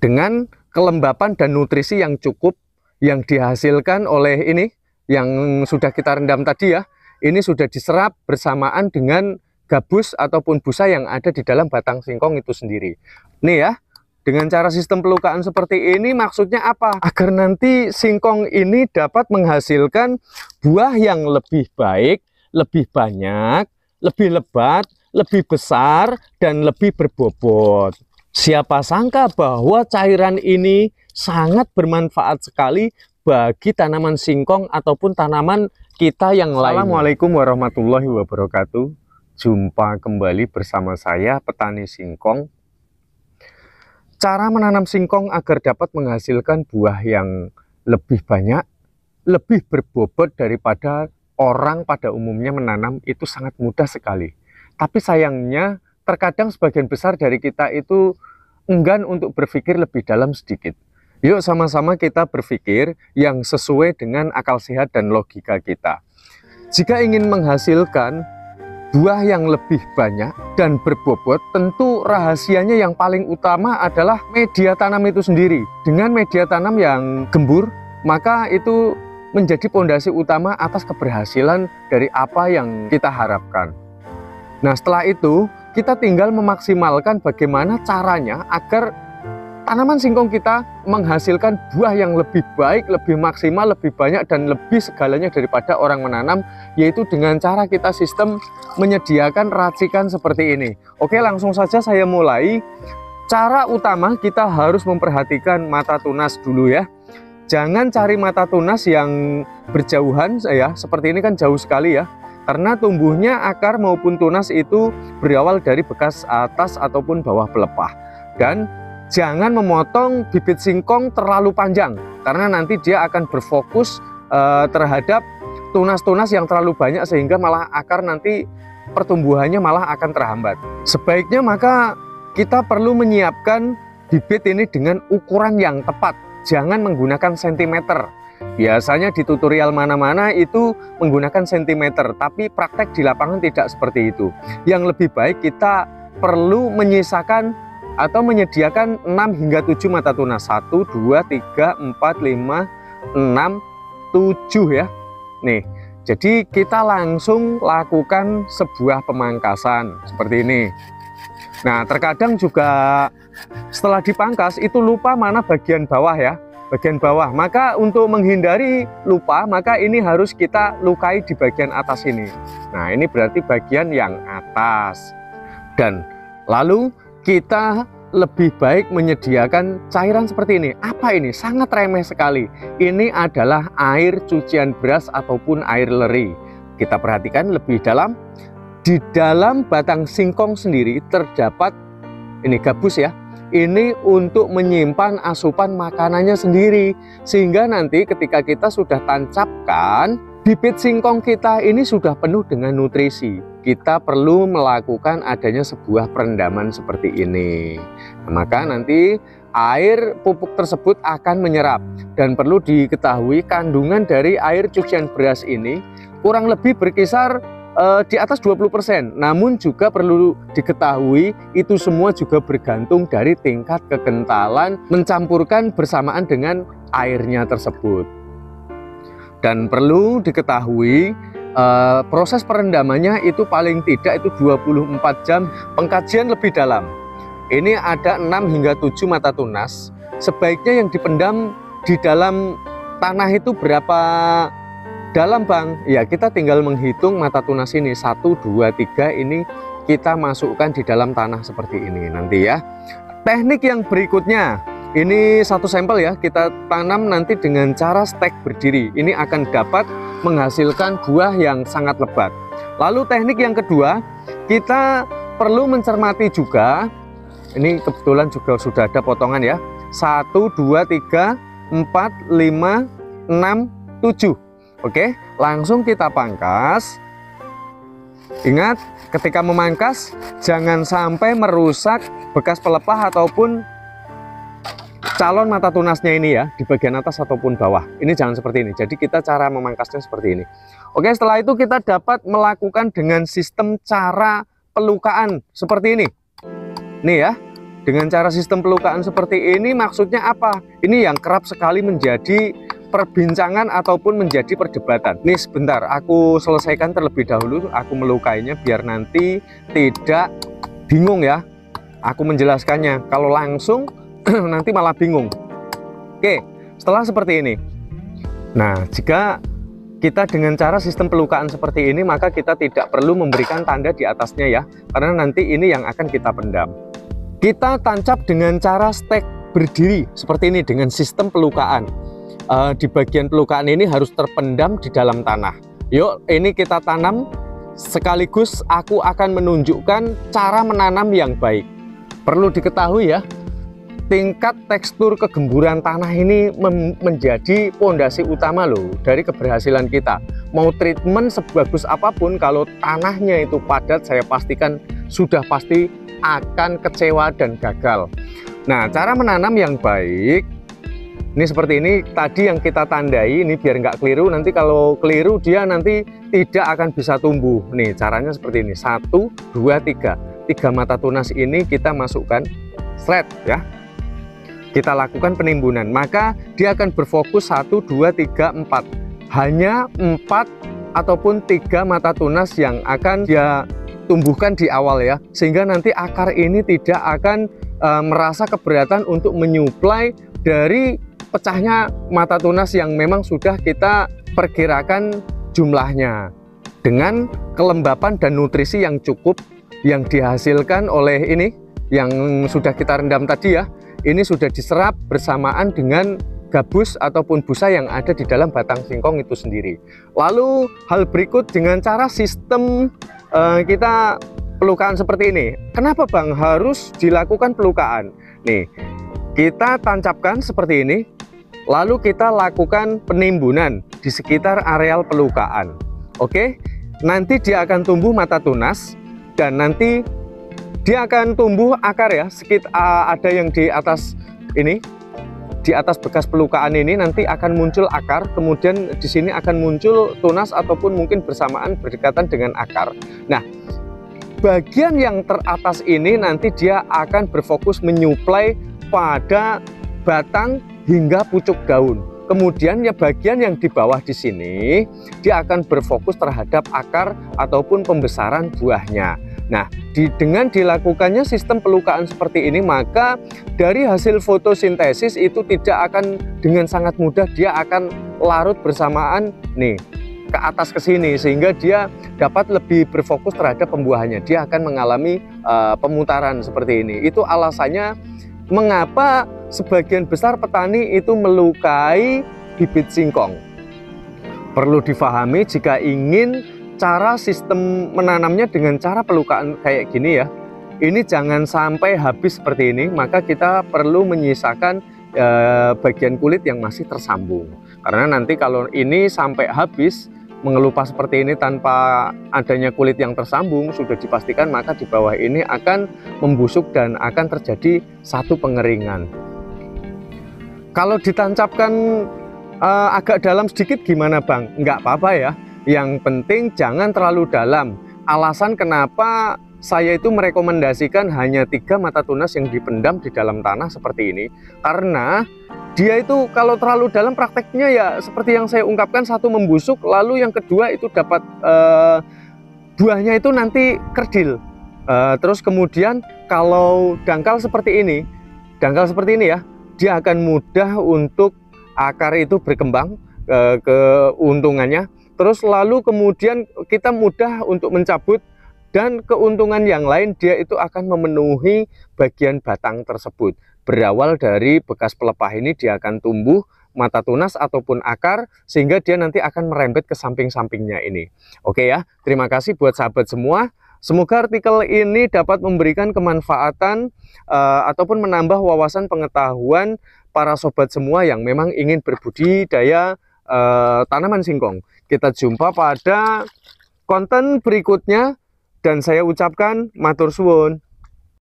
dengan kelembapan dan nutrisi yang cukup yang dihasilkan oleh ini yang sudah kita rendam tadi ya. Ini sudah diserap bersamaan dengan gabus ataupun busa yang ada di dalam batang singkong itu sendiri. Nih ya, dengan cara sistem pelukaan seperti ini maksudnya apa? Agar nanti singkong ini dapat menghasilkan buah yang lebih baik, lebih banyak, lebih lebat, lebih besar, dan lebih berbobot. Siapa sangka bahwa cairan ini sangat bermanfaat sekali bagi tanaman singkong ataupun tanaman kita yang lain. Assalamualaikum warahmatullahi wabarakatuh. Jumpa kembali bersama saya, petani singkong. Cara menanam singkong agar dapat menghasilkan buah yang lebih banyak, lebih berbobot daripada orang pada umumnya menanam itu sangat mudah sekali. Tapi sayangnya terkadang sebagian besar dari kita itu enggan untuk berpikir lebih dalam sedikit. Yuk sama-sama kita berpikir yang sesuai dengan akal sehat dan logika kita. Jika ingin menghasilkan buah yang lebih banyak dan berbobot, tentu rahasianya yang paling utama adalah media tanam itu sendiri. Dengan media tanam yang gembur, maka itu menjadi pondasi utama atas keberhasilan dari apa yang kita harapkan. Nah, setelah itu kita tinggal memaksimalkan bagaimana caranya agar tanaman singkong kita menghasilkan buah yang lebih baik, lebih maksimal, lebih banyak, dan lebih segalanya daripada orang menanam, yaitu dengan cara kita sistem menyediakan racikan seperti ini. Oke, langsung saja saya mulai. Cara utama kita harus memperhatikan mata tunas dulu ya. Jangan cari mata tunas yang berjauhan ya, seperti ini kan jauh sekali ya. Karena tumbuhnya akar maupun tunas itu berawal dari bekas atas ataupun bawah pelepah. Dan jangan memotong bibit singkong terlalu panjang, karena nanti dia akan berfokus terhadap tunas-tunas yang terlalu banyak, sehingga malah akar nanti pertumbuhannya malah akan terhambat. Sebaiknya maka kita perlu menyiapkan bibit ini dengan ukuran yang tepat. Jangan menggunakan sentimeter. Biasanya di tutorial mana-mana itu menggunakan sentimeter, tapi praktek di lapangan tidak seperti itu. Yang lebih baik kita perlu menyisakan atau menyediakan 6 hingga 7 mata tunas. 1, 2, 3, 4, 5, 6, 7 ya. Nih, jadi kita langsung lakukan sebuah pemangkasan seperti ini. Nah, terkadang juga setelah dipangkas itu lupa mana bagian bawah ya. Bagian bawah, maka untuk menghindari lupa, maka ini harus kita lukai di bagian atas ini. Nah, ini berarti bagian yang atas. Dan lalu kita lebih baik menyediakan cairan seperti ini. Apa ini? Sangat remeh sekali. Ini adalah air cucian beras ataupun air leri. Kita perhatikan lebih dalam. Di dalam batang singkong sendiri terdapat ini gabus ya. Ini untuk menyimpan asupan makanannya sendiri, sehingga nanti ketika kita sudah tancapkan, bibit singkong kita ini sudah penuh dengan nutrisi. Kita perlu melakukan adanya sebuah perendaman seperti ini. Nah, maka nanti air pupuk tersebut akan menyerap. Dan perlu diketahui kandungan dari air cucian beras ini kurang lebih berkisar di atas 20%. Namun juga perlu diketahui itu semua juga bergantung dari tingkat kekentalan mencampurkan bersamaan dengan airnya tersebut. Dan perlu diketahui proses perendamannya itu paling tidak itu 24 jam. Pengkajian lebih dalam. Ini ada 6 hingga 7 mata tunas. Sebaiknya yang dipendam di dalam tanah itu berapa dalam Bang? Ya, kita tinggal menghitung mata tunas ini 1, 2, 3 ini kita masukkan di dalam tanah seperti ini nanti ya. Teknik yang berikutnya, ini satu sampel ya, kita tanam nanti dengan cara stek berdiri. Ini akan dapat menghasilkan buah yang sangat lebat. Lalu teknik yang kedua, kita perlu mencermati juga. Ini kebetulan juga sudah ada potongan ya. 1, 2, 3, 4, 5, 6, 7. Oke, langsung kita pangkas. Ingat, ketika memangkas jangan sampai merusak bekas pelepah ataupun calon mata tunasnya ini ya, di bagian atas ataupun bawah. Ini jangan seperti ini. Jadi kita cara memangkasnya seperti ini. Oke, setelah itu kita dapat melakukan dengan sistem cara pelukaan seperti ini. Nih ya, dengan cara sistem pelukaan seperti ini maksudnya apa? Ini yang kerap sekali menjadi perbincangan ataupun menjadi perdebatan. Nih sebentar, aku selesaikan terlebih dahulu, aku melukainya biar nanti tidak bingung ya. Aku menjelaskannya, kalau langsung nanti malah bingung. Oke, setelah seperti ini. Nah, jika kita dengan cara sistem pelukaan seperti ini, maka kita tidak perlu memberikan tanda di atasnya ya, karena nanti ini yang akan kita pendam. Kita tancap dengan cara stek berdiri seperti ini dengan sistem pelukaan. Di bagian pelukaan ini harus terpendam di dalam tanah. Yuk, ini kita tanam, sekaligus aku akan menunjukkan cara menanam yang baik. Perlu diketahui ya, tingkat tekstur kegemburan tanah ini menjadi pondasi utama loh dari keberhasilan kita. Mau treatment sebagus apapun, kalau tanahnya itu padat, saya pastikan sudah pasti akan kecewa dan gagal. Nah, cara menanam yang baik ini seperti ini. Tadi yang kita tandai ini biar nggak keliru, nanti kalau keliru dia nanti tidak akan bisa tumbuh. Nih caranya seperti ini, 1, 2, 3 mata tunas ini kita masukkan slide ya, kita lakukan penimbunan, maka dia akan berfokus 1, 2, 3, 4, hanya 4 ataupun 3 mata tunas yang akan dia tumbuhkan di awal ya, sehingga nanti akar ini tidak akan merasa keberatan untuk menyuplai dari pecahnya mata tunas yang memang sudah kita perkirakan jumlahnya. Dengan kelembapan dan nutrisi yang cukup yang dihasilkan oleh ini yang sudah kita rendam tadi ya, ini sudah diserap bersamaan dengan gabus ataupun busa yang ada di dalam batang singkong itu sendiri. Lalu hal berikut dengan cara sistem kita pelukaan seperti ini. Kenapa Bang harus dilakukan pelukaan? Nih, kita tancapkan seperti ini, lalu kita lakukan penimbunan di sekitar areal pelukaan. Oke, nanti dia akan tumbuh mata tunas dan nanti dia akan tumbuh akar ya, ada yang di atas ini, di atas bekas pelukaan ini nanti akan muncul akar, kemudian di sini akan muncul tunas ataupun mungkin bersamaan berdekatan dengan akar. Nah, bagian yang teratas ini nanti dia akan berfokus menyuplai pada batang hingga pucuk daun. Kemudian ya bagian yang di bawah di sini dia akan berfokus terhadap akar ataupun pembesaran buahnya. Nah, dengan dilakukannya sistem pelukaan seperti ini, maka dari hasil fotosintesis itu tidak akan dengan sangat mudah, dia akan larut bersamaan nih ke atas ke sini, sehingga dia dapat lebih berfokus terhadap pembuahannya. Dia akan mengalami pemutaran seperti ini. Itu alasannya mengapa sebagian besar petani itu melukai bibit singkong. Perlu difahami, jika ingin cara sistem menanamnya dengan cara pelukaan kayak gini ya, ini jangan sampai habis seperti ini, maka kita perlu menyisakan bagian kulit yang masih tersambung. Karena nanti kalau ini sampai habis mengelupas seperti ini tanpa adanya kulit yang tersambung, sudah dipastikan maka di bawah ini akan membusuk dan akan terjadi satu pengeringan. Kalau ditancapkan agak dalam sedikit gimana Bang? Nggak apa-apa ya, yang penting jangan terlalu dalam. Alasan kenapa saya itu merekomendasikan hanya 3 mata tunas yang dipendam di dalam tanah seperti ini, karena dia itu kalau terlalu dalam prakteknya ya seperti yang saya ungkapkan, satu membusuk, lalu yang kedua itu dapat buahnya itu nanti kerdil. Terus kemudian kalau dangkal seperti ini ya, dia akan mudah untuk akar itu berkembang, keuntungannya. Terus lalu kemudian kita mudah untuk mencabut, dan keuntungan yang lain dia itu akan memenuhi bagian batang tersebut. Berawal dari bekas pelepah ini dia akan tumbuh mata tunas ataupun akar, sehingga dia nanti akan merembet ke samping-sampingnya ini. Oke ya, terima kasih buat sahabat semua. Semoga artikel ini dapat memberikan kemanfaatan ataupun menambah wawasan pengetahuan para sobat semua yang memang ingin berbudidaya tanaman singkong. Kita jumpa pada konten berikutnya, dan saya ucapkan matur suwun.